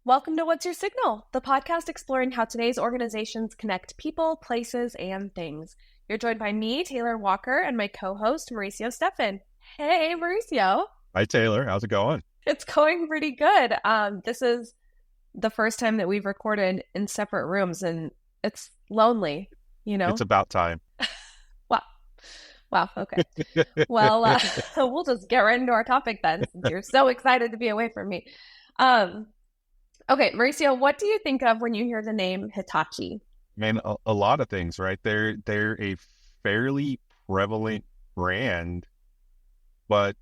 Welcome to What's Your Signal, the podcast exploring how today's organizations connect people, places, and things. You're joined by me, Taylor Walker, and my co-host, Mauricio Steffen. Hey, Mauricio. Hi, Taylor. How's it going? It's going pretty good. This is the first time that we've recorded in separate rooms, and it's lonely, you know? It's about time. Wow. Okay. Well, we'll just get right into our topic then, since you're so excited to be away from me. Okay, Mauricio, what do you think of when you hear the name Hitachi? Man, a lot of things, right? They're a fairly prevalent brand, but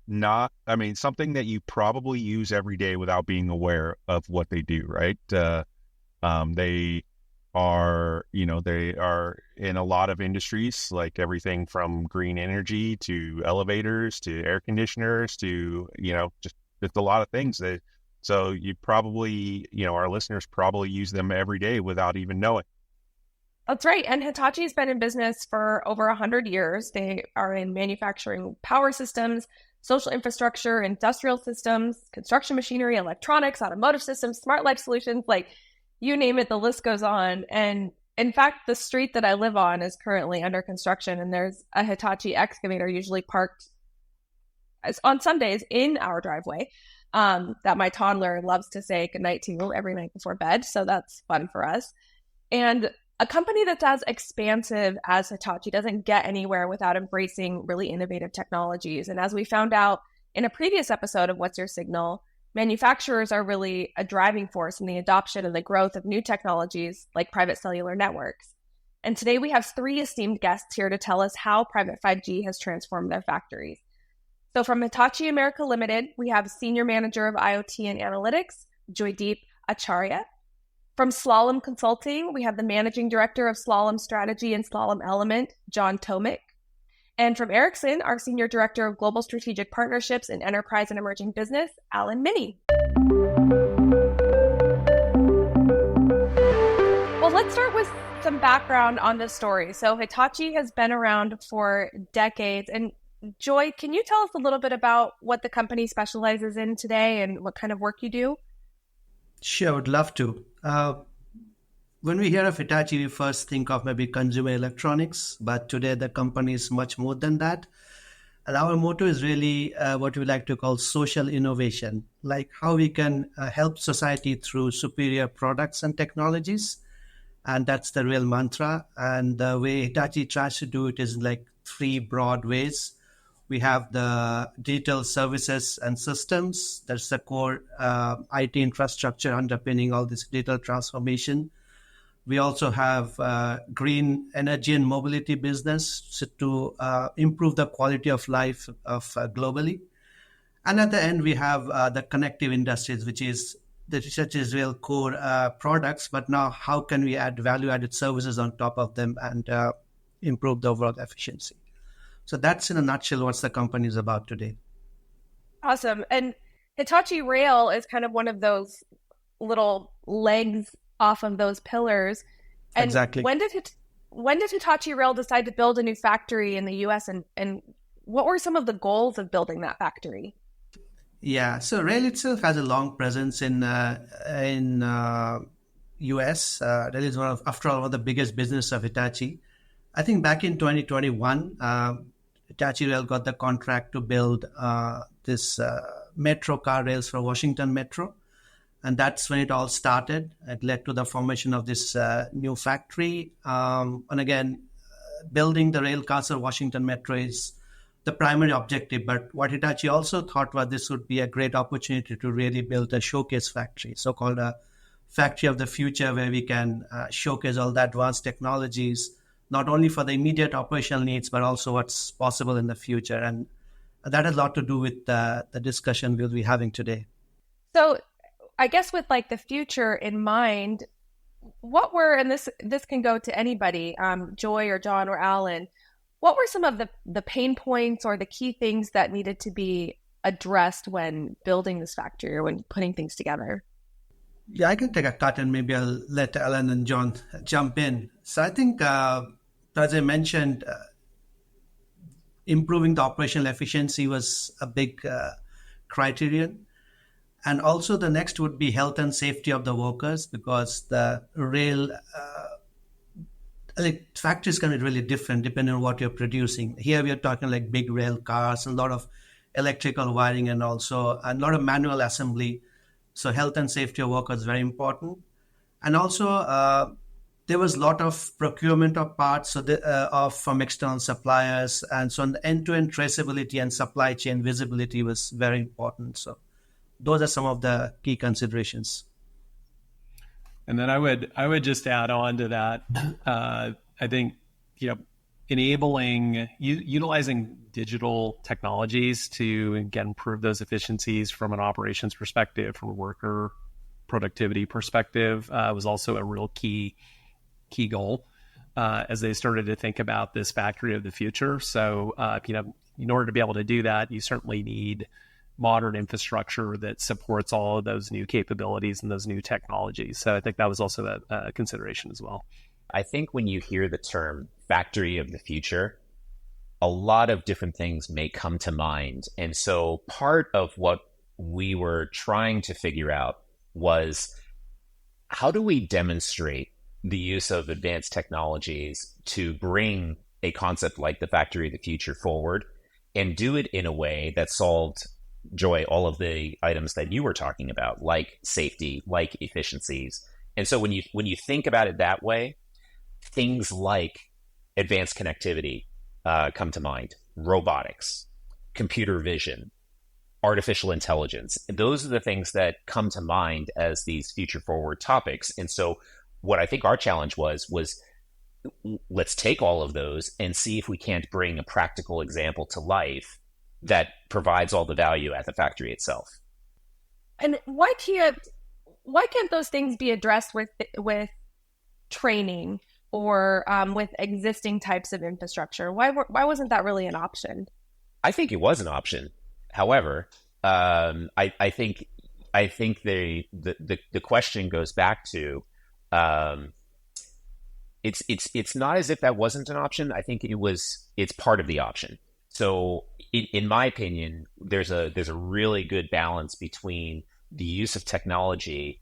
not, something that you probably use every day without being aware of what they do, right? They are in a lot of industries, like everything from green energy to elevators to air conditioners to, just a lot of things that. So you probably, our listeners probably use them every day without even knowing. That's right. And Hitachi's been in business for over 100 years. They are in manufacturing power systems, social infrastructure, industrial systems, construction machinery, electronics, automotive systems, smart life solutions, like you name it, the list goes on. And in fact, the street that I live on is currently under construction, and there's a Hitachi excavator usually parked on Sundays in our driveway. That my toddler loves to say goodnight to every night before bed. So that's fun for us. And a company that's as expansive as Hitachi doesn't get anywhere without embracing really innovative technologies. And as we found out in a previous episode of What's Your Signal, manufacturers are really a driving force in the adoption and the growth of new technologies like private cellular networks. And today we have three esteemed guests here to tell us how private 5G has transformed their factories. So from Hitachi America Limited, we have Senior Manager of IoT and Analytics, Joydeep Acharya. From Slalom Consulting, we have the Managing Director of Slalom Strategy and Slalom Element, John Tomik. And from Ericsson, our Senior Director of Global Strategic Partnerships and Enterprise and Emerging Business, Alan Minney. Well, let's start with some background on this story. So Hitachi has been around for decades, and Joy, can you tell us a little bit about what the company specializes in today and what kind of work you do? Sure, I would love to. When we hear of Hitachi, we first think of maybe consumer electronics, but today the company is much more than that. And our motto is really what we like to call social innovation, like how we can help society through superior products and technologies. And that's the real mantra. And the way Hitachi tries to do it is like three broad ways. We have the digital services and systems. That's the core IT infrastructure underpinning all this digital transformation. We also have green energy and mobility business to improve the quality of life of globally. And at the end, we have the connective industries, which is the Research is real core products. But now how can we add value-added services on top of them and improve the overall efficiency? So that's in a nutshell what the company is about today. Awesome. And Hitachi Rail is kind of one of those little legs off of those pillars. And exactly. When did Hitachi Rail decide to build a new factory in the U.S. and what were some of the goals of building that factory? Yeah, so Rail itself has a long presence in U.S. Rail is after all, one of the biggest business of Hitachi. I think back in 2021, Hitachi Rail got the contract to build this metro car rails for Washington Metro. And that's when it all started. It led to the formation of this new factory. And again, building the rail cars for Washington Metro is the primary objective. But what Hitachi also thought was this would be a great opportunity to really build a showcase factory, so-called a factory of the future, where we can showcase all the advanced technologies, not only for the immediate operational needs, but also what's possible in the future. And that has a lot to do with the discussion we'll be having today. So I guess with like the future in mind, what were, and this can go to anybody, Joy or John or Alan, what were some of the pain points or the key things that needed to be addressed when building this factory or when putting things together? Yeah, I can take a cut and maybe I'll let Alan and John jump in. So I think, as I mentioned, improving the operational efficiency was a big criterion. And also the next would be health and safety of the workers, because the rail like factories can be really different depending on what you're producing. Here we are talking like big rail cars and a lot of electrical wiring and also a lot of manual assembly. So health and safety of workers is very important. And also there was a lot of procurement of parts from external suppliers, and so the end-to-end traceability and supply chain visibility was very important. So those are some of the key considerations. And then I would just add on to that. I think utilizing digital technologies to again improve those efficiencies from an operations perspective, from a worker productivity perspective, was also a real key goal as they started to think about this factory of the future. So in order to be able to do that, you certainly need modern infrastructure that supports all of those new capabilities and those new technologies. So I think that was also a consideration as well. I think when you hear the term factory of the future, a lot of different things may come to mind. And so part of what we were trying to figure out was, how do we demonstrate the use of advanced technologies to bring a concept like the factory of the future forward and do it in a way that solved, Joy, all of the items that you were talking about, like safety, like efficiencies. And so when you think about it that way, things like advanced connectivity come to mind, robotics, computer vision, artificial intelligence. Those are the things that come to mind as these future forward topics. And so what I think our challenge was let's take all of those and see if we can't bring a practical example to life that provides all the value at the factory itself. And why can't those things be addressed with training or with existing types of infrastructure? Why wasn't that really an option? I think it was an option. However, I think the question goes back to it's not as if that wasn't an option. I think it's part of the option. So in my opinion, there's a really good balance between the use of technology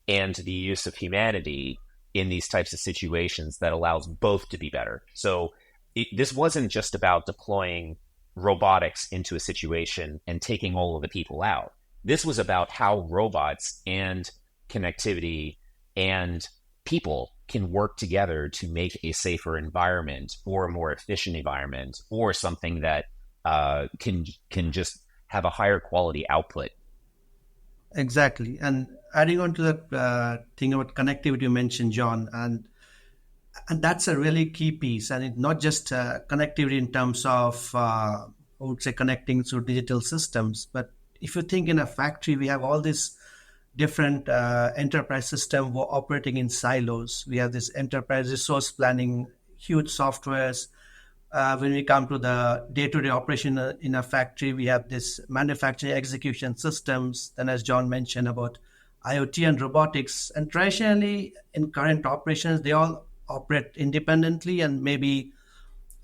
and the use of humanity in these types of situations that allows both to be better. So this wasn't just about deploying robotics into a situation and taking all of the people out. This was about how robots and connectivity and people can work together to make a safer environment or a more efficient environment or something that can just have a higher quality output. Exactly. And adding on to that thing about connectivity you mentioned, John, and that's a really key piece. And it's not just connectivity in terms of, I would say, connecting through digital systems. But if you think in a factory, we have all these different enterprise systems operating in silos. We have this enterprise resource planning, huge softwares. When we come to the day-to-day operation in a factory, we have this manufacturing execution systems. Then, as John mentioned about IoT and robotics, and traditionally in current operations, they all operate independently, and maybe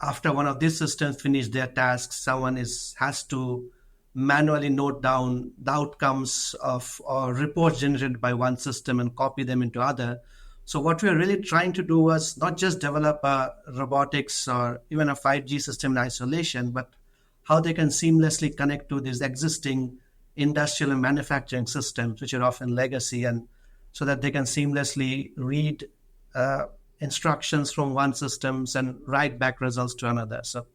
after one of these systems finish their tasks, someone has to manually note down the outcomes of or reports generated by one system and copy them into other. So what we're really trying to do was not just develop a robotics or even a 5G system in isolation, but how they can seamlessly connect to these existing industrial and manufacturing systems, which are often legacy, and so that they can seamlessly read instructions from one systems and write back results to another. So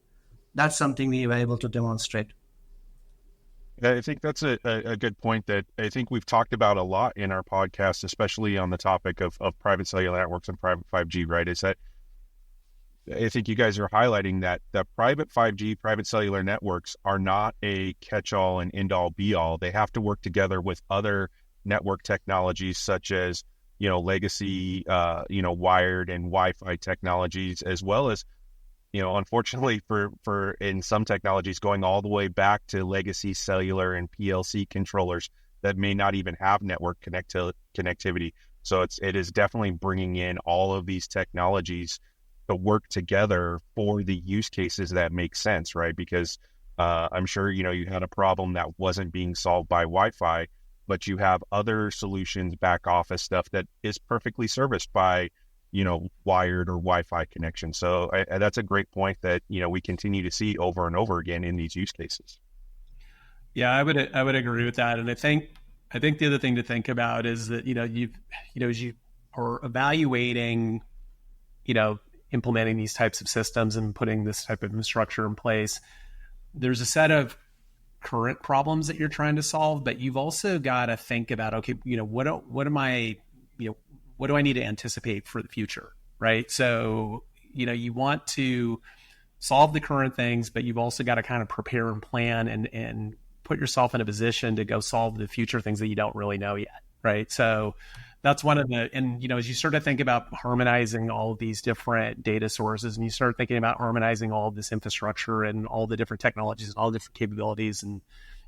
that's something we were able to demonstrate. I think that's a good point that I think we've talked about a lot in our podcast, especially on the topic of private cellular networks and private 5G, right? Is that I think you guys are highlighting that private 5G, private cellular networks are not a catch-all and end-all be-all. They have to work together with other network technologies such as, legacy, wired and Wi-Fi technologies, as well as, unfortunately for in some technologies going all the way back to legacy cellular and PLC controllers that may not even have network connectivity. So it is definitely bringing in all of these technologies to work together for the use cases that make sense, right? Because I'm sure, you had a problem that wasn't being solved by Wi-Fi, but you have other solutions, back office stuff that is perfectly serviced by, wired or Wi-Fi connection. So that's a great point that, we continue to see over and over again in these use cases. Yeah, I would agree with that. And I think the other thing to think about is that, as you are evaluating, implementing these types of systems and putting this type of infrastructure in place, there's a set of current problems that you're trying to solve, but you've also got to think about, okay, what do I need to anticipate for the future, right? So, you want to solve the current things, but you've also got to kind of prepare and plan and put yourself in a position to go solve the future things that you don't really know yet, right? So that's one of the, and, as you start to think about harmonizing all of these different data sources and you start thinking about harmonizing all of this infrastructure and all the different technologies and all the different capabilities and,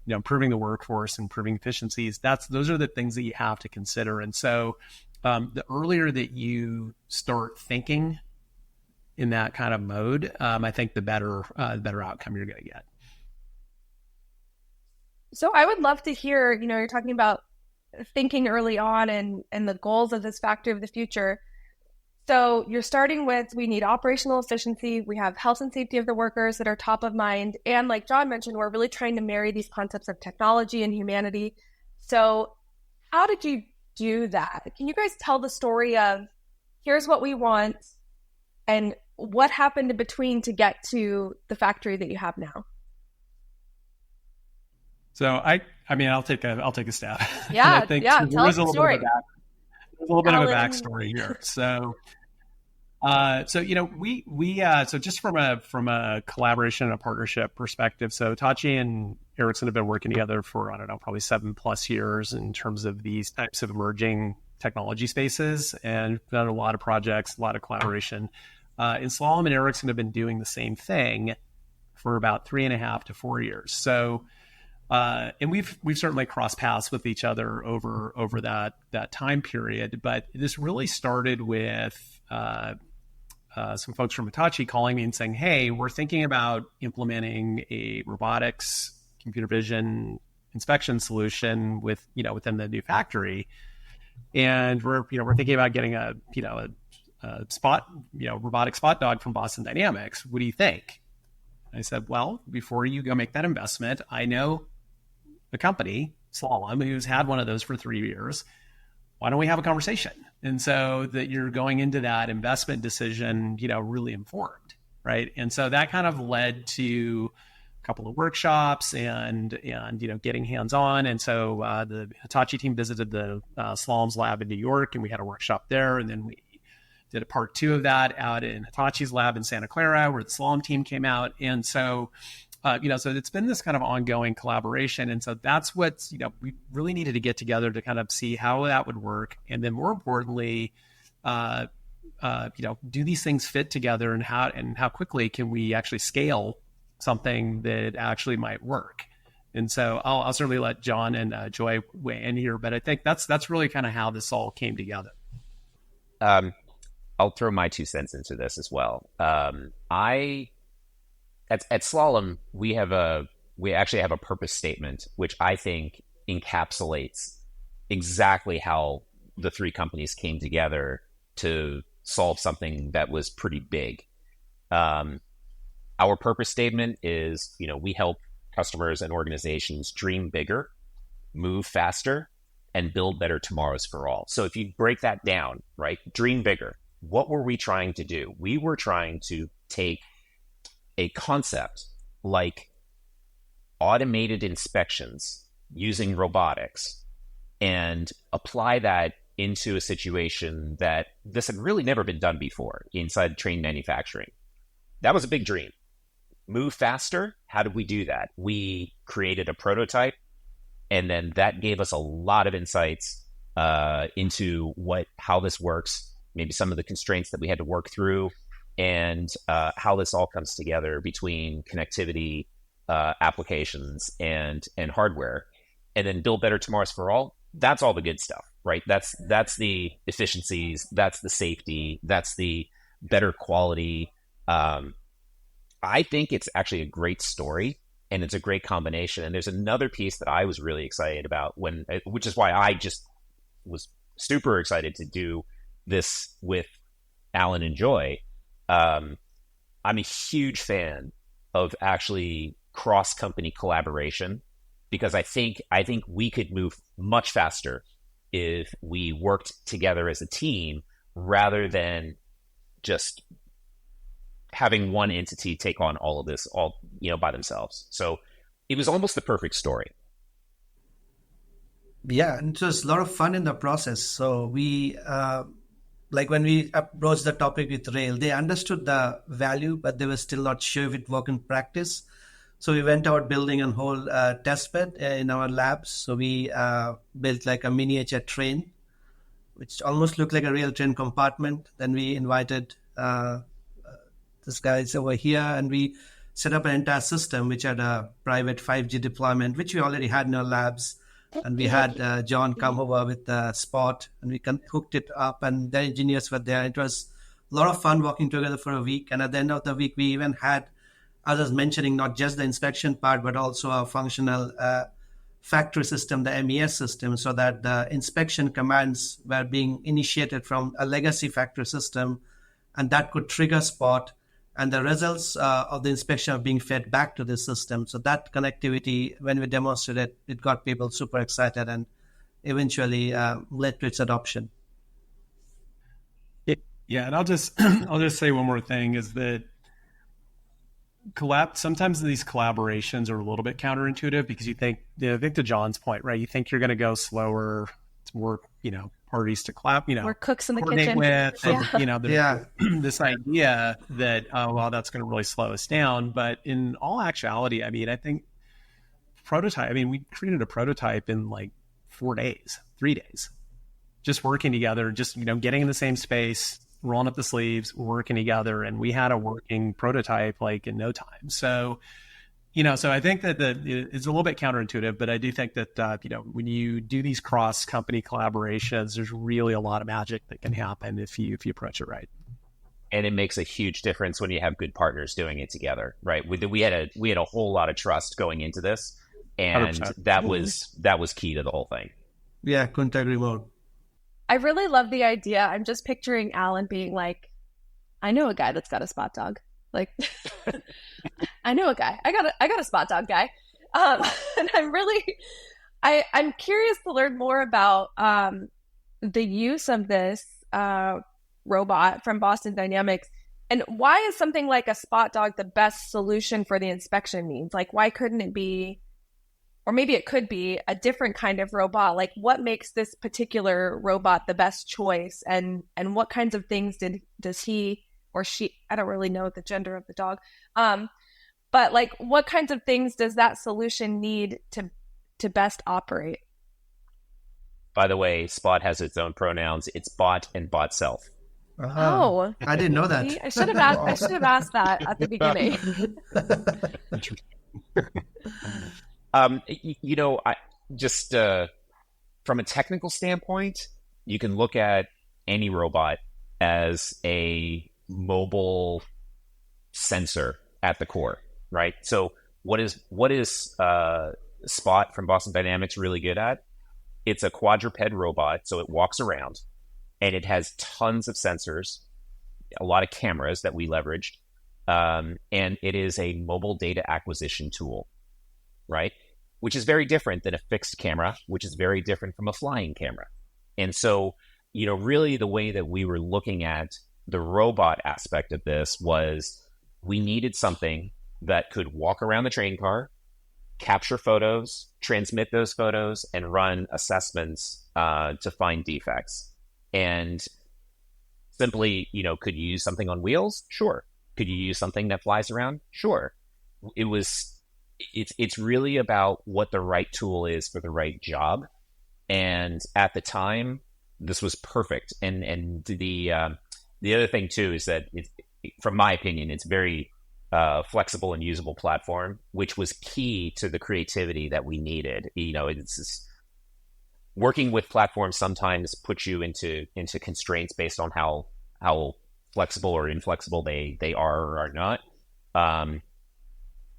improving the workforce, improving efficiencies, those are the things that you have to consider. And so the earlier that you start thinking in that kind of mode, I think the better outcome you're going to get. So I would love to hear, you're talking about thinking early on and the goals of this factory of the future. So you're starting with, we need operational efficiency. We have health and safety of the workers that are top of mind. And like John mentioned, we're really trying to marry these concepts of technology and humanity. So how did you do that? Can you guys tell the story of, here's what we want and what happened in between to get to the factory that you have now? So I'll take a stab. Yeah, I think tell us the story. There's a little bit of a backstory here. So, so just from a collaboration and a partnership perspective, so Hitachi and Ericsson have been working together for, probably 7+ years in terms of these types of emerging technology spaces, and done a lot of projects, a lot of collaboration. And Slalom and Ericsson have been doing the same thing for about 3.5 to 4 years. So, and we've certainly crossed paths with each other over that time period. But this really started with some folks from Hitachi calling me and saying, "Hey, we're thinking about implementing a robotics, computer vision inspection solution within the new factory, and we're thinking about getting a robotic spot dog from Boston Dynamics. What do you think?" I said, "Well, before you go make that investment, I know the company, Slalom, who's had one of those for 3 years. Why don't we have a conversation?" And so that you're going into that investment decision, really informed, right? And so that kind of led to a couple of workshops and getting hands-on. And so the Hitachi team visited the Slalom's lab in New York, and we had a workshop there. And then we did a part 2 of that out in Hitachi's lab in Santa Clara, where the Slalom team came out. And so so it's been this kind of ongoing collaboration. And so that's what's, we really needed to get together to kind of see how that would work. And then more importantly, do these things fit together, and how quickly can we actually scale something that actually might work? And so I'll certainly let John and Joy weigh in here, but I think that's really kind of how this all came together. I'll throw my 2 cents into this as well. At Slalom, we actually have a purpose statement, which I think encapsulates exactly how the 3 companies came together to solve something that was pretty big. Our purpose statement is, we help customers and organizations dream bigger, move faster, and build better tomorrows for all. So if you break that down, right, dream bigger, what were we trying to do? We were trying to take a concept like automated inspections using robotics and apply that into a situation that this had really never been done before inside train manufacturing. That was a big dream. Move faster. How did we do that? We created a prototype, and then that gave us a lot of insights into how this works, maybe some of the constraints that we had to work through, and how this all comes together between connectivity, applications, and hardware. And then build better tomorrows for all. That's all the good stuff, right? That's the efficiencies, that's the safety, that's the better quality. I think it's actually a great story and it's a great combination. And there's another piece that I was really excited about which is why I just was super excited to do this with Alan and Joy. I'm a huge fan of actually cross-company collaboration, because I think we could move much faster if we worked together as a team rather than just having one entity take on all of this by themselves. So it was almost the perfect story. Yeah, and it was a lot of fun in the process. So we, like when we approached the topic with Rail, they understood the value, but they were still not sure if it worked in practice. So we went out building a whole test bed in our labs. So we built like a miniature train, which almost looked like a real train compartment. Then we invited this guys over here, and we set up an entire system which had a private 5G deployment, which we already had in our labs. And we had John come over with the Spot, and we hooked it up, and the engineers were there. It was a lot of fun working together for a week. And at the end of the week, we even had others mentioning not just the inspection part, but also our functional factory system, the MES system, so that the inspection commands were being initiated from a legacy factory system, and that could trigger Spot, and the results of the inspection are being fed back to the system. So that connectivity, when we demonstrated, it got people super excited and eventually led to its adoption. Yeah, and I'll just say one more thing is that sometimes these collaborations are a little bit counterintuitive, because you think, I think to John's point, right? You think you're going to go slower. It's more, parties to we're cooks in the coordinate kitchen with, and, Yeah. this idea that, that's going to really slow us down. But in all actuality, I think we created a prototype in like 3 days, just working together, just, getting in the same space, rolling up the sleeves, working together, and we had a working prototype like in no time. So, so I think that it's a little bit counterintuitive, but I do think that, when you do these cross-company collaborations, there's really a lot of magic that can happen if you approach it right. And it makes a huge difference when you have good partners doing it together, right? We had a whole lot of trust going into this, and 100%. that was key to the whole thing. Yeah, couldn't agree more. I really love the idea. I'm just picturing Alan being like, I know a guy that's got a spot dog. Like, I know a guy. I got a spot dog guy. And I'm curious to learn more about the use of this robot from Boston Dynamics, and why is something like a spot dog the best solution for the inspection needs? Like, why couldn't it be, or maybe it could be, a different kind of robot? Like, what makes this particular robot the best choice, and what kinds of things does he or she, I don't really know the gender of the dog, but like, what kinds of things does that solution need to best operate? By the way, Spot has its own pronouns. It's bot and bot self. Oh, I didn't know that. See, I should have asked that at the beginning. I just from a technical standpoint, you can look at any robot as a mobile sensor at the core, right? So what is Spot from Boston Dynamics really good at? It's a quadruped robot, so it walks around, and it has tons of sensors, a lot of cameras that we leveraged, and it is a mobile data acquisition tool, right? Which is very different than a fixed camera, which is very different from a flying camera. And so, really the way that we were looking at the robot aspect of this was, we needed something that could walk around the train car, capture photos, transmit those photos, and run assessments to find defects. And simply, could you use something on wheels? Sure. Could you use something that flies around? Sure. It's really about what the right tool is for the right job. And at the time, this was perfect. And the other thing too is that, from my opinion, it's very flexible and usable platform, which was key to the creativity that we needed. Working with platforms sometimes puts you into constraints based on how flexible or inflexible they are or are not.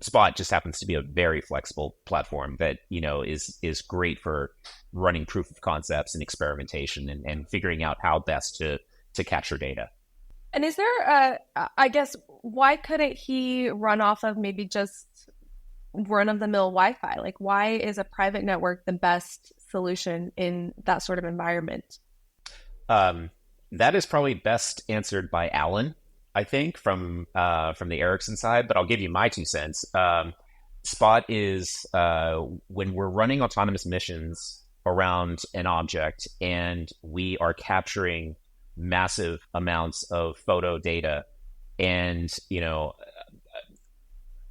Spot just happens to be a very flexible platform that, is great for running proof of concepts and experimentation and figuring out how best to capture data. And is there I guess, why couldn't he run off of maybe just run-of-the-mill Wi-Fi? Like, why is a private network the best solution in that sort of environment? That is probably best answered by Alan, I think, from the Ericsson side, but I'll give you my 2 cents. Spot is when we're running autonomous missions around an object and we are capturing massive amounts of photo data and,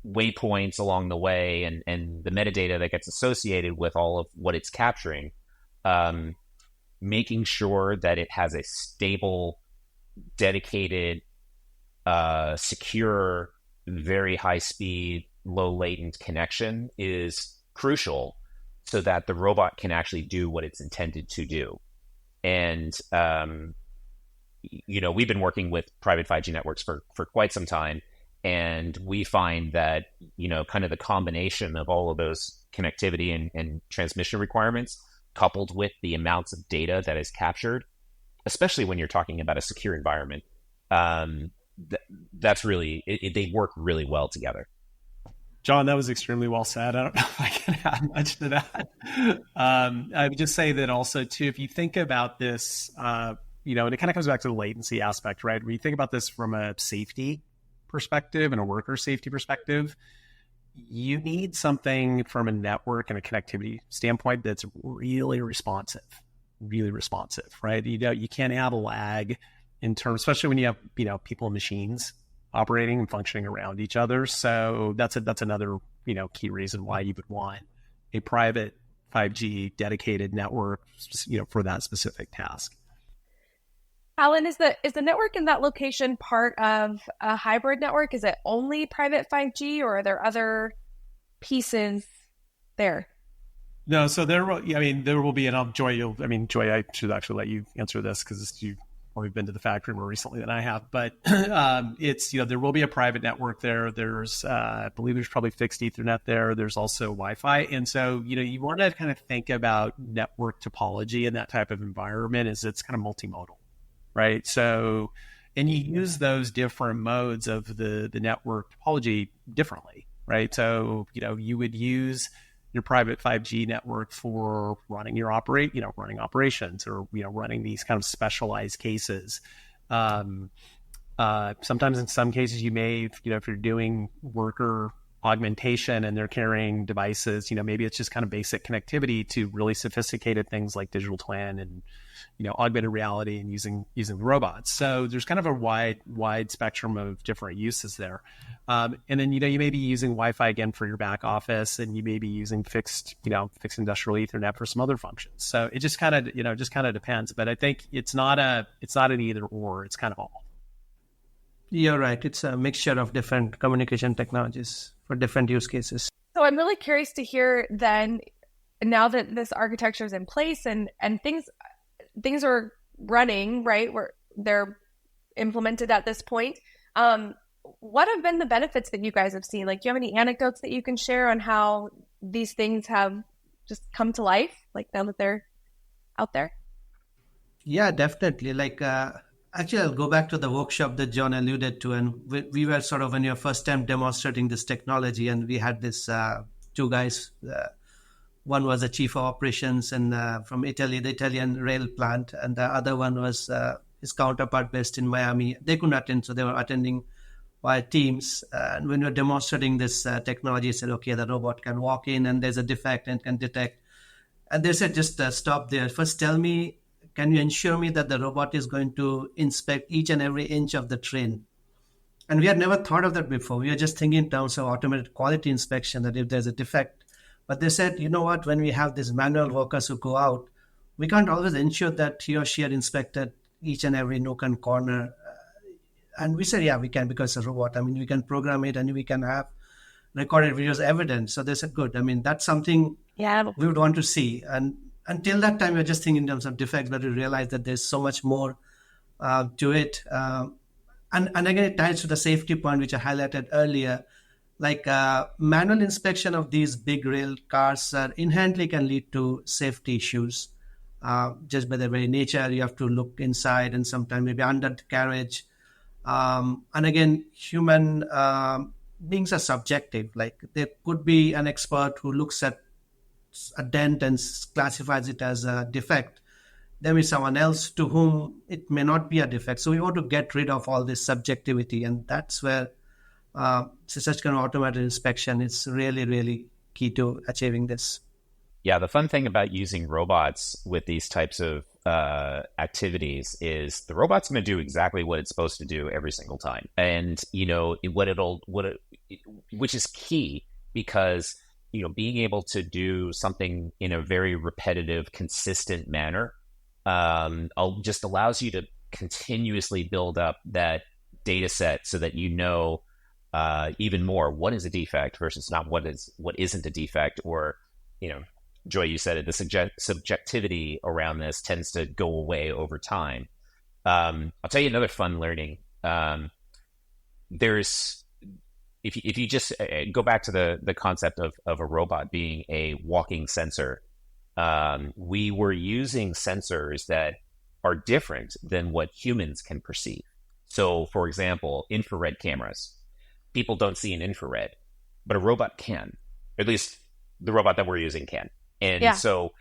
waypoints along the way and the metadata that gets associated with all of what it's capturing, making sure that it has a stable, dedicated, secure, very high speed, low latent connection is crucial so that the robot can actually do what it's intended to do. And, we've been working with private 5G networks for quite some time. And we find that, kind of the combination of all of those connectivity and transmission requirements, coupled with the amounts of data that is captured, especially when you're talking about a secure environment, that's really, they work really well together. John, that was extremely well said. I don't know if I can add much to that. I would just say that also, too, if you think about this, and it kind of comes back to the latency aspect, right? When you think about this from a safety perspective and a worker safety perspective, you need something from a network and a connectivity standpoint that's really responsive, right? You can't have a lag in terms, especially when you have, people and machines operating and functioning around each other. So that's another, key reason why you would want a private 5G dedicated network, for that specific task. Alan, is the network in that location part of a hybrid network? Is it only private 5G, or are there other pieces there? No, so there will be, and Joy, I should actually let you answer this because you've probably been to the factory more recently than I have, but it's, there will be a private network there. There's, I believe there's probably fixed Ethernet there. There's also Wi-Fi. And so, you want to kind of think about network topology in that type of environment as it's kind of multimodal. Right. So, and you use those different modes of the network topology differently. Right. So, you would use your private 5G network for running running operations or, running these kind of specialized cases. Sometimes in some cases you may, if you're doing worker augmentation and they're carrying devices, maybe it's just kind of basic connectivity to really sophisticated things like digital twin and, augmented reality and using robots. So there's kind of a wide spectrum of different uses there. And then, you may be using Wi-Fi again for your back office, and you may be using fixed industrial Ethernet for some other functions. So it just kind of depends. But I think it's not an either or, it's kind of all. You're right. It's a mixture of different communication technologies for different use cases. So I'm really curious to hear then, now that this architecture is in place and things are running, right, where they're implemented at this point, what have been the benefits that you guys have seen? Like, do you have any anecdotes that you can share on how these things have just come to life, like now that they're out there? Yeah, definitely. Actually, I'll go back to the workshop that John alluded to, and we were sort of, when your first time demonstrating this technology, and we had this 2 guys. One was the chief of operations and from Italy, the Italian rail plant, and the other one was his counterpart based in Miami. They couldn't attend, so they were attending via Teams. And when we were demonstrating this technology, I said, okay, the robot can walk in and there's a defect and can detect. And they said, just stop there. First, tell me, can you ensure me that the robot is going to inspect each and every inch of the train? And we had never thought of that before. We were just thinking in terms of automated quality inspection, that if there's a defect. But they said, you know what, when we have these manual workers who go out, we can't always ensure that he or she had inspected each and every nook and corner. And we said, yeah, we can, because it's a robot. We can program it and we can have recorded videos evidence. So they said, good. That's something we would want to see. And until that time, we were just thinking in terms of defects, but we realized that there's so much more to it. And again, it ties to the safety point, which I highlighted earlier, like manual inspection of these big rail cars inherently can lead to safety issues. Just by the very nature, you have to look inside and sometimes maybe under the carriage. And again, human beings are subjective. Like there could be an expert who looks at a dent and classifies it as a defect. There is someone else to whom it may not be a defect. So we want to get rid of all this subjectivity, and that's where such kind of automated inspection is really, really key to achieving this. Yeah, the fun thing about using robots with these types of activities is the robot's going to do exactly what it's supposed to do every single time, and which is key because being able to do something in a very repetitive, consistent manner just allows you to continuously build up that data set so that even more what is a defect versus not what isn't a defect, or Joy, you said it, the subjectivity around this tends to go away over time. I'll tell you another fun learning. There's if you just go back to the concept of a robot being a walking sensor, we were using sensors that are different than what humans can perceive. So, for example, infrared cameras. People don't see an infrared, but a robot can. At least the robot that we're using can. And so,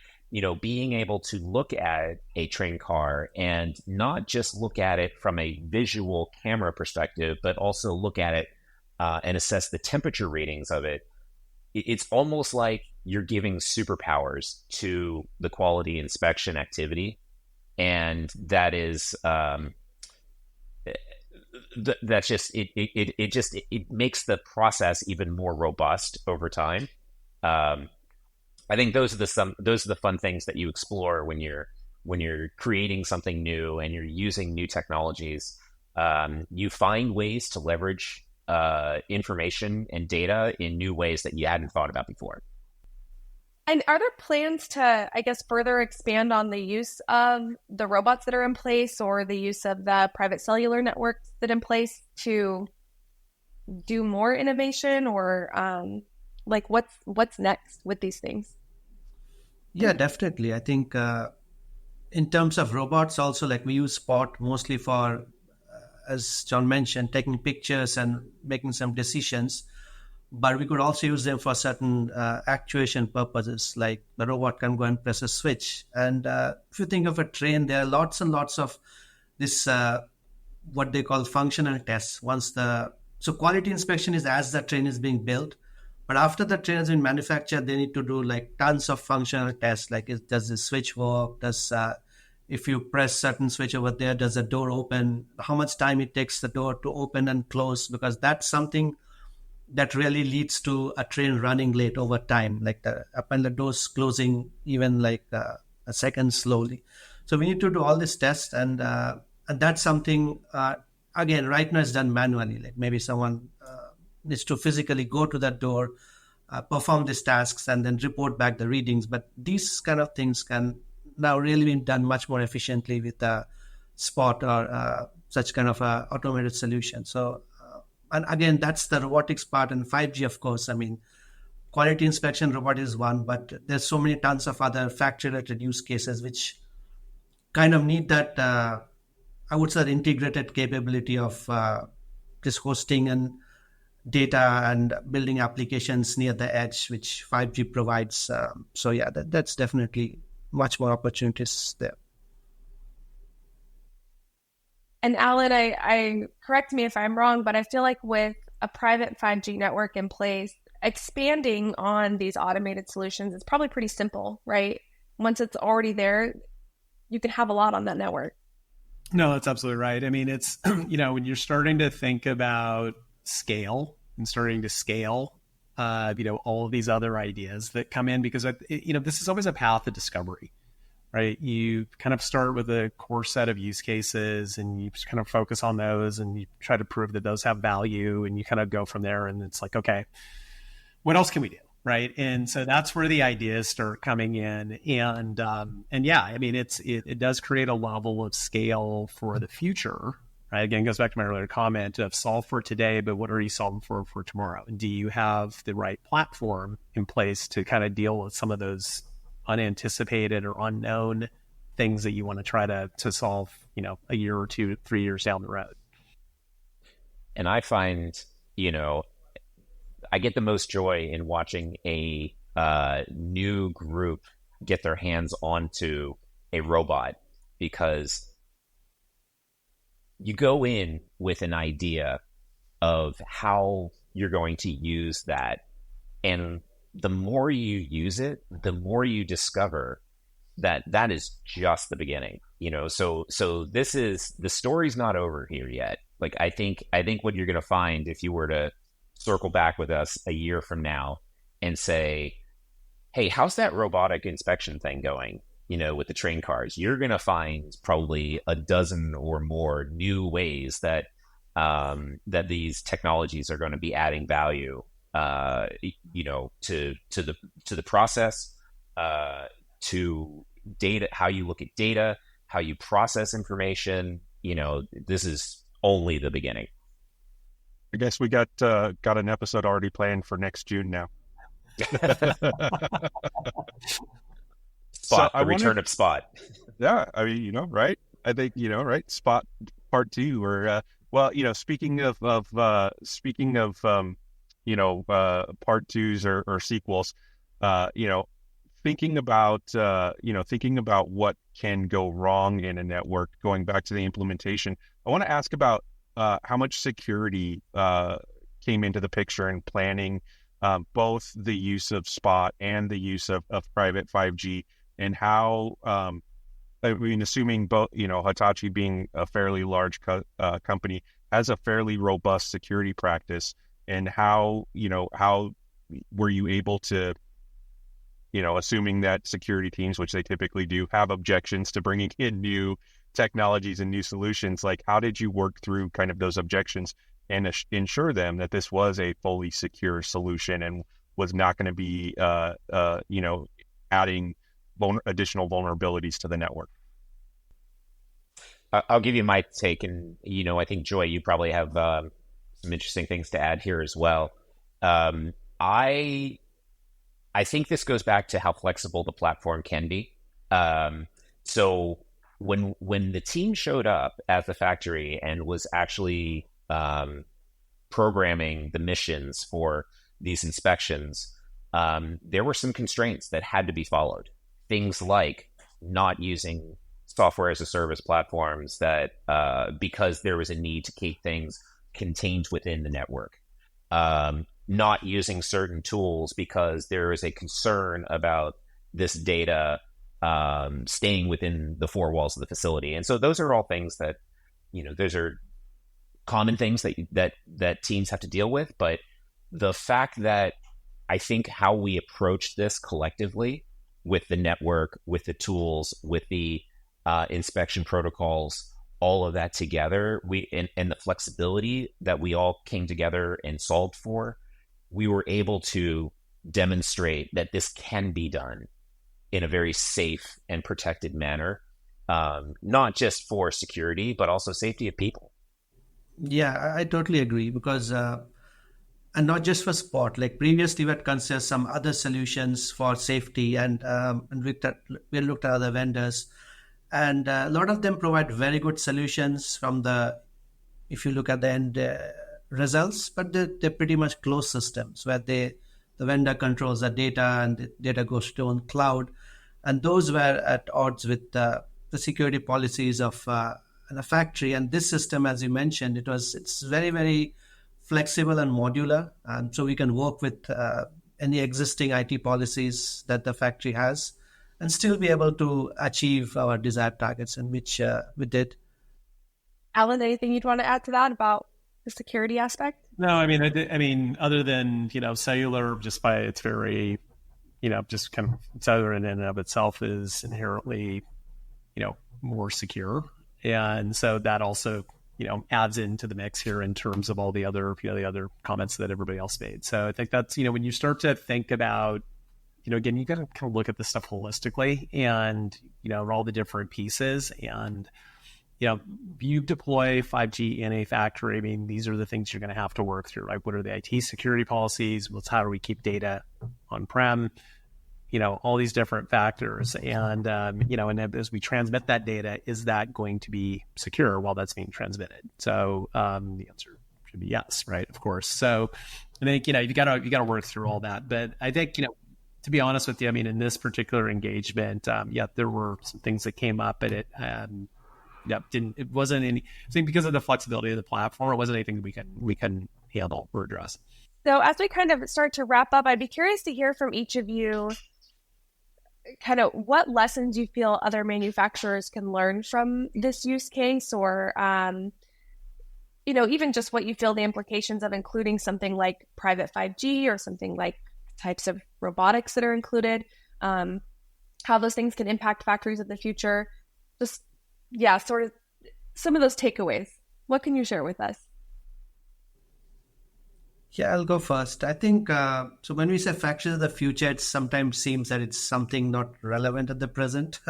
being able to look at a train car and not just look at it from a visual camera perspective, but also look at it and assess the temperature readings of it, it's almost like you're giving superpowers to the quality inspection activity. And that is, that's just, it makes the process even more robust over time. I think those are the fun things that you explore when you're creating something new and you're using new technologies. You find ways to leverage information and data in new ways that you hadn't thought about before. And are there plans to, I guess, further expand on the use of the robots that are in place or the use of the private cellular networks that are in place to do more innovation, or what's next with these things? Yeah, definitely. I think in terms of robots also, like we use Spot mostly for, as John mentioned, taking pictures and making some decisions. But we could also use them for certain actuation purposes, like the robot can go and press a switch. And if you think of a train, there are lots and lots of this, what they call functional tests. So quality inspection is as the train is being built. But after the train has been manufactured, they need to do like tons of functional tests. Like, does the switch work? If you press certain switch over there, does the door open? How much time it takes the door to open and close? Because that's something that really leads to a train running late over time, like when the doors closing even like a second slowly. So we need to do all these tests, and that's something again right now is done manually. Like maybe someone needs to physically go to that door, perform these tasks, and then report back the readings. But these kind of things can now really be done much more efficiently with a Spot or such kind of a automated solution. So. And again, that's the robotics part, and 5G, of course. I mean, quality inspection robot is one, but there's so many tons of other factory-related use cases which kind of need that, I would say, integrated capability of just hosting and data and building applications near the edge, which 5G provides. So yeah, that's definitely much more opportunities there. And Alan, I correct me if I'm wrong, but I feel like with a private 5G network in place, expanding on these automated solutions is probably pretty simple, right? Once it's already there, you can have a lot on that network. No, that's absolutely right. I mean, it's, when you're starting to think about scale and starting to scale, all of these other ideas that come in, because, this is always a path of discovery. Right. You kind of start with a core set of use cases and you kind of focus on those and you try to prove that those have value, and you kind of go from there. And it's like, okay, what else can we do? Right. And so that's where the ideas start coming in. And yeah, I mean, it does create a level of scale for the future right? Again, it goes back to my earlier comment of solve for today, but what are you solving for tomorrow? And do you have the right platform in place to kind of deal with some of those unanticipated or unknown things that you want to try to solve, a year or 2, 3 years down the road? And I find, I get the most joy in watching a new group get their hands onto a robot, because you go in with an idea of how you're going to use that. And the more you use it, the more you discover that is just the beginning, so this is, the story's not over here yet. Like, I think what you're going to find, if you were to circle back with us a year from now and say, hey, how's that robotic inspection thing going, with the train cars, you're going to find probably a dozen or more new ways that these technologies are going to be adding value, to the process, to data, how you look at data, how you process information. This is only the beginning. I guess we got an episode already planned for next June now. Spot, so the return of Spot. Yeah, I mean, right? I think, right? Spot Part 2, or speaking of Part 2s or sequels, thinking about what can go wrong in a network, going back to the implementation, I want to ask about how much security came into the picture in planning both the use of Spot and the use of private 5G, and how, assuming both, Hitachi being a fairly large company, has a fairly robust security practice, and how were you able to, assuming that security teams, which they typically do, have objections to bringing in new technologies and new solutions, like how did you work through kind of those objections and ensure them that this was a fully secure solution and was not going to be, adding additional vulnerabilities to the network? I'll give you my take, and I think, Joy, you probably have some interesting things to add here as well. I think this goes back to how flexible the platform can be. So when the team showed up at the factory and was actually programming the missions for these inspections, there were some constraints that had to be followed. Things like not using software as a service platforms that because there was a need to keep things contained within the network. Not using certain tools because there is a concern about this data staying within the four walls of the facility. And so those are all things that, those are common things that teams have to deal with. But the fact that I think how we approach this collectively with the network, with the tools, with the inspection protocols, all of that together, and the flexibility that we all came together and solved for, we were able to demonstrate that this can be done in a very safe and protected manner, not just for security, but also safety of people. Yeah, I totally agree, because, and not just for Spot, like previously we had considered some other solutions for safety, and we looked at other vendors, and a lot of them provide very good solutions if you look at the end results, but they're pretty much closed systems where the vendor controls the data and the data goes to own cloud. And those were at odds with the security policies of a factory. And this system, as you mentioned, it's very, very flexible and modular. And so we can work with any existing IT policies that the factory has and still be able to achieve our desired targets, and which we did. Alan, anything you'd want to add to that about the security aspect? No, I mean, other than, Cellular, just by its very, just kind of Cellular in and of itself is inherently, more secure. And so that also, adds into the mix here in terms of all the other, the other comments that everybody else made. So I think that's, when you start to think about, again, you got to kind of look at this stuff holistically and, all the different pieces. And you deploy 5G in a factory. I mean, these are the things you're going to have to work through, right? What are the IT security policies? How do we keep data on-prem? All these different factors. And, and as we transmit that data, is that going to be secure while that's being transmitted? So the answer should be yes, right? Of course. So I think, you got to work through all that. But I think, to be honest with you, I mean, in this particular engagement, there were some things that came up, but it wasn't any, I think because of the flexibility of the platform, it wasn't anything we can handle or address. So as we kind of start to wrap up, I'd be curious to hear from each of you kind of what lessons you feel other manufacturers can learn from this use case, or, even just what you feel the implications of including something like private 5G or something like types of robotics that are included, how those things can impact factories of the future. Just, sort of some of those takeaways. What can you share with us? Yeah, I'll go first. I think, so when we say factories of the future, it sometimes seems that it's something not relevant at the present.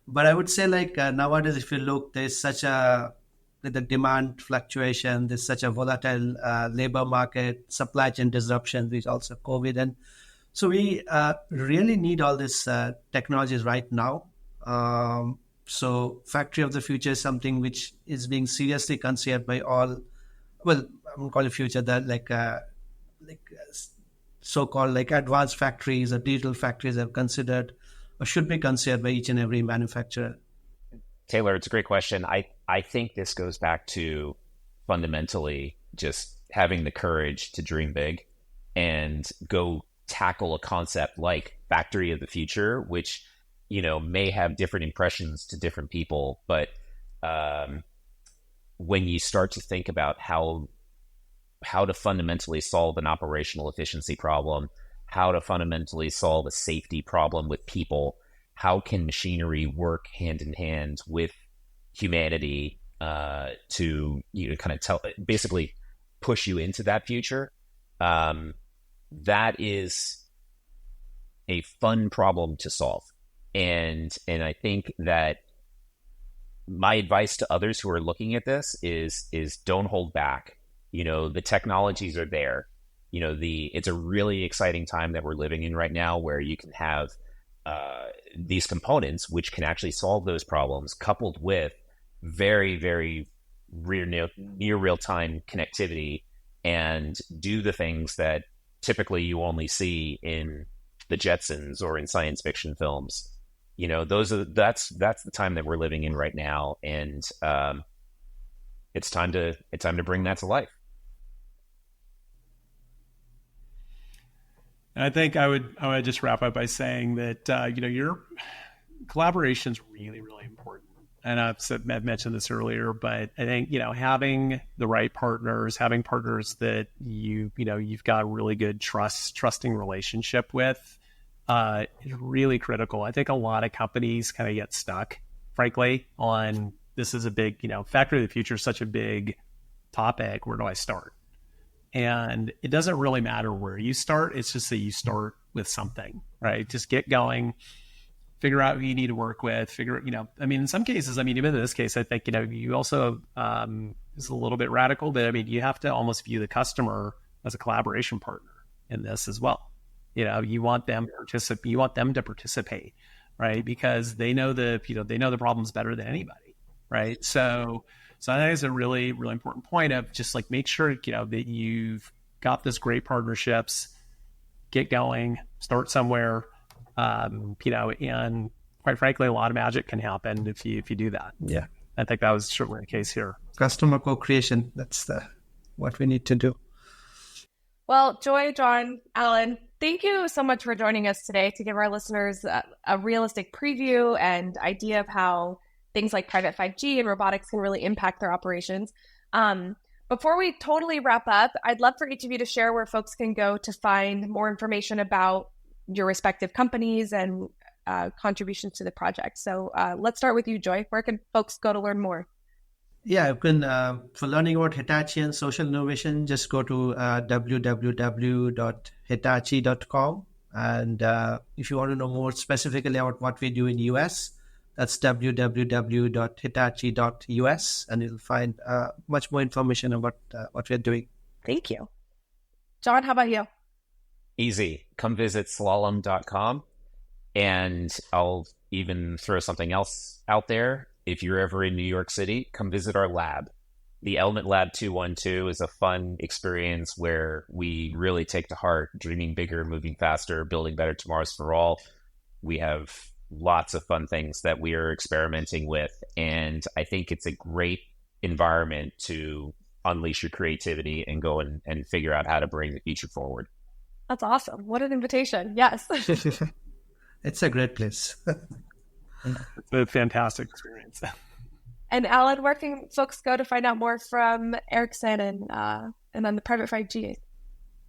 But I would say nowadays, if you look, there's such the demand fluctuation, there's such a volatile labor market, supply chain disruption, there's also COVID. And so we really need all these technologies right now. So factory of the future is something which is being seriously considered by all, well, I won't call it future, that so-called advanced factories or digital factories are considered or should be considered by each and every manufacturer. Taylor, it's a great question. I think this goes back to fundamentally just having the courage to dream big and go tackle a concept like factory of the future, which, may have different impressions to different people. But when you start to think about how to fundamentally solve an operational efficiency problem, how to fundamentally solve a safety problem with people, how can machinery work hand in hand with humanity to kind of basically push you into that future, that is a fun problem to solve. And I think that my advice to others who are looking at this is don't hold back. The technologies are there. It's a really exciting time that we're living in right now, where you can have these components which can actually solve those problems, coupled with very, very near real-time connectivity, and do the things that typically you only see in the Jetsons or in science fiction films. That's the time that we're living in right now, and it's time to bring that to life. I think I would just wrap up by saying that your collaboration is really, really important. And I've mentioned this earlier, but I think having the right partners, having partners that you've got a really good trusting relationship with, is really critical. I think a lot of companies kind of get stuck, frankly, on this is a big factory of the future is such a big topic. Where do I start? And it doesn't really matter where you start. It's just that you start with something, right? Just get going, figure out who you need to work with, in some cases, even in this case, I think, you also, is a little bit radical, but you have to almost view the customer as a collaboration partner in this as well. You want them to participate, right? Because they know the problems better than anybody, right? So I think it's a really, really important point of just make sure, that you've got this great partnerships, get going, start somewhere, and quite frankly, a lot of magic can happen if you do that. Yeah. I think that was certainly the case here. Customer co-creation, that's what we need to do. Well, Joy, John, Alan, thank you so much for joining us today to give our listeners a realistic preview and idea of how things like private 5G and robotics can really impact their operations. Before we totally wrap up, I'd love for each of you to share where folks can go to find more information about your respective companies and contributions to the project. So let's start with you, Joy. Where can folks go to learn more? Yeah, you can, for learning about Hitachi and social innovation, just go to www.hitachi.com. And if you want to know more specifically about what we do in US, That's www.hitachi.us, and you'll find much more information about what we're doing. Thank you. John, how about you? Easy. Come visit slalom.com. And I'll even throw something else out there. If you're ever in New York City, come visit our lab. The Element Lab 212 is a fun experience where we really take to heart dreaming bigger, moving faster, building better tomorrows for all. We have lots of fun things that we are experimenting with. And I think it's a great environment to unleash your creativity and go and figure out how to bring the future forward. That's awesome. What an invitation. Yes. It's a great place. It's a fantastic experience. And Alan, where can folks go to find out more from Ericsson and on the private 5G?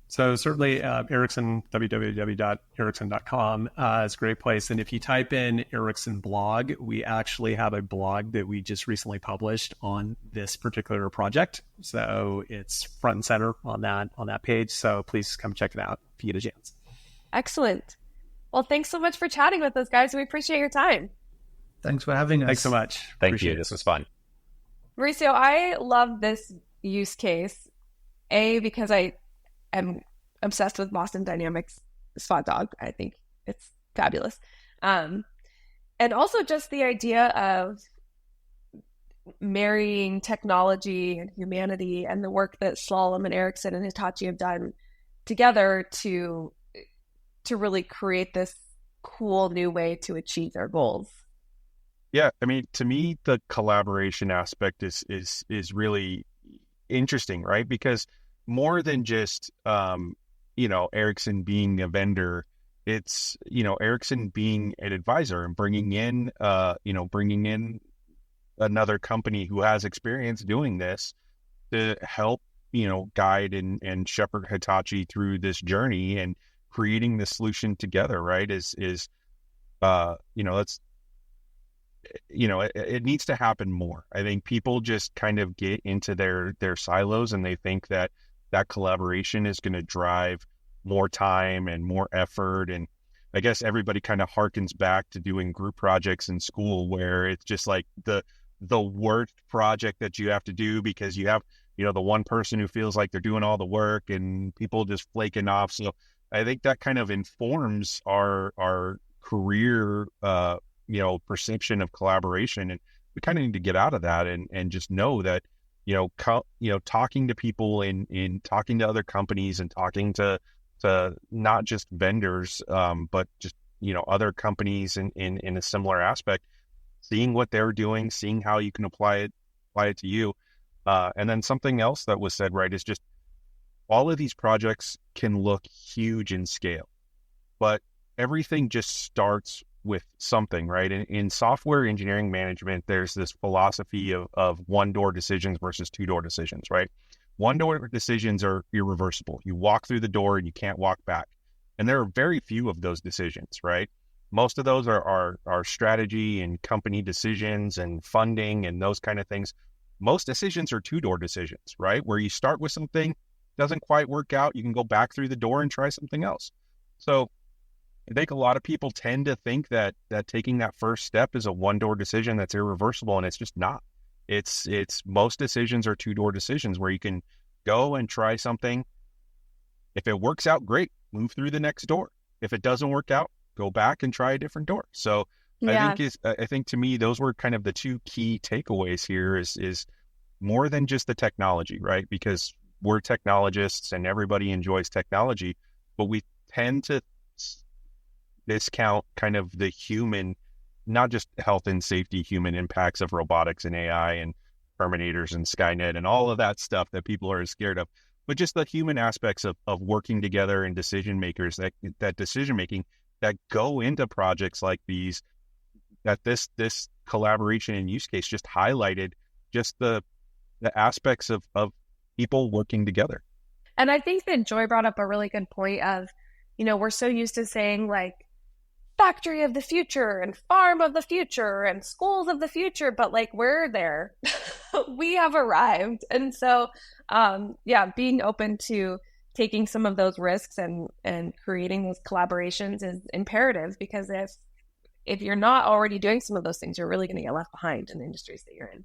So certainly Ericsson, www.ericsson.com is a great place. And if you type in Ericsson blog, we actually have a blog that we just recently published on this particular project. So it's front and center on that page. So please come check it out if you get a chance. Excellent. Well, thanks so much for chatting with us, guys. We appreciate your time. Thanks for having us. Thanks so much. Thank you. This was fun. Mauricio, I love this use case, because I am obsessed with Boston Dynamics Spot Dog. I think it's fabulous. And also just the idea of marrying technology and humanity and the work that Slalom and Ericsson and Hitachi have done together to really create this cool new way to achieve their goals. Yeah, I mean, to me, the collaboration aspect is really interesting, right? Because more than just Ericsson being a vendor, it's Ericsson being an advisor and bringing in another company who has experience doing this to help guide and shepherd Hitachi through this journey and creating the solution together, right? It needs to happen more. I think people just kind of get into their silos and they think that collaboration is going to drive more time and more effort. And I guess everybody kind of harkens back to doing group projects in school where it's just like the worst project that you have to do because you have, the one person who feels like they're doing all the work and people just flaking off. So I think that kind of informs our career, perception of collaboration, and we kind of need to get out of that and just know that, talking to people in talking to other companies and talking to not just vendors, but just, other companies in a similar aspect, seeing what they're doing, seeing how you can apply it to you. And then something else that was said, right, is just all of these projects can look huge in scale, but everything just starts with something, right? In software engineering management, there's this philosophy of one-door decisions versus two-door decisions, right? One-door decisions are irreversible. You walk through the door and you can't walk back. And there are very few of those decisions, right? Most of those are strategy and company decisions and funding and those kind of things. Most decisions are two-door decisions, right? Where you start with something, doesn't quite work out, you can go back through the door and try something else. So I think a lot of people tend to think that taking that first step is a one-door decision that's irreversible, and it's just not. It's most decisions are two-door decisions where you can go and try something. If it works out, great, move through the next door. If it doesn't work out, go back and try a different door. So yeah. I think to me, those were kind of the two key takeaways here is more than just the technology, right? Because we're technologists and everybody enjoys technology, but we tend to discount kind of the human, not just health and safety, human impacts of robotics and AI and Terminators and Skynet and all of that stuff that people are scared of, but just the human aspects of working together and decision makers, that decision making that go into projects like these, that this collaboration and use case just highlighted just the aspects of people working together. And I think that Joy brought up a really good point of, we're so used to saying like factory of the future and farm of the future and schools of the future, but like we're there. We have arrived. And so, being open to taking some of those risks and creating those collaborations is imperative, because if you're not already doing some of those things, you're really going to get left behind in the industries that you're in.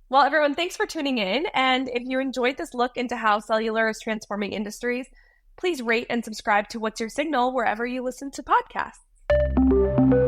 Well, everyone, thanks for tuning in. And if you enjoyed this look into how cellular is transforming industries, please rate and subscribe to What's Your Signal wherever you listen to podcasts.